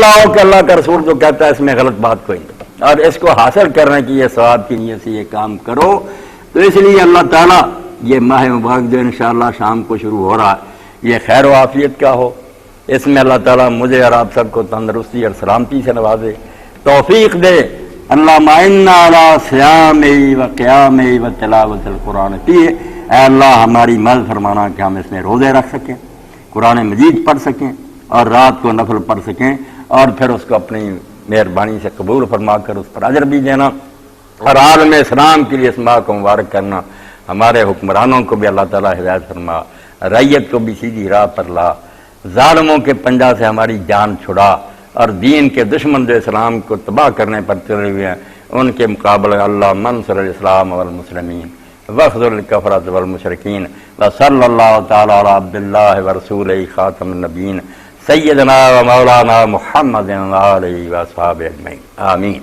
لاؤ کہ اللہ کا رسول جو کہتا ہے اس میں غلط بات کوئی نہیں، اور اس کو حاصل کرنے کی یہ ثواب کی نیت سے یہ کام کرو۔ تو اس لیے اللہ تعالیٰ یہ ماہ مبارک جو انشاءاللہ شام کو شروع ہو رہا ہے یہ خیر و عافیت کا ہو، اس میں اللہ تعالیٰ مجھے اور آپ سب کو تندرستی اور سلامتی سے نوازے، توفیق دے۔ اللہم انا علی صیام و قیام و تلاوت القرآن فیہ، اے اللہ ہماری مدد فرمانا کہ ہم اس میں روزے رکھ سکیں، قرآن مجید پڑھ سکیں اور رات کو نفل پڑھ سکیں، اور پھر اس کو اپنی مہربانی سے قبول فرما کر اس پر اجر بھی دینا، اور عالم اسلام کے لیے اس ماہ کو مبارک کرنا۔ ہمارے حکمرانوں کو بھی اللہ تعالیٰ ہدایت فرما، رعیت کو بھی سیدھی راہ پر لا، ظالموں کے پنجہ سے ہماری جان چھڑا، اور دین کے دشمن جو اسلام کو تباہ کرنے پر چلے ہوئے ہیں ان کے مقابلے اللہ منصر الاسلام والمسلمین وخذل الکفرۃ والمشرکین، وصلی اللہ تعالی علی عبد اللہ ورسولہ خاتم النبیین سیدنا و مولانا محمد و آلہ و اصحابہ اجمعین، آمین۔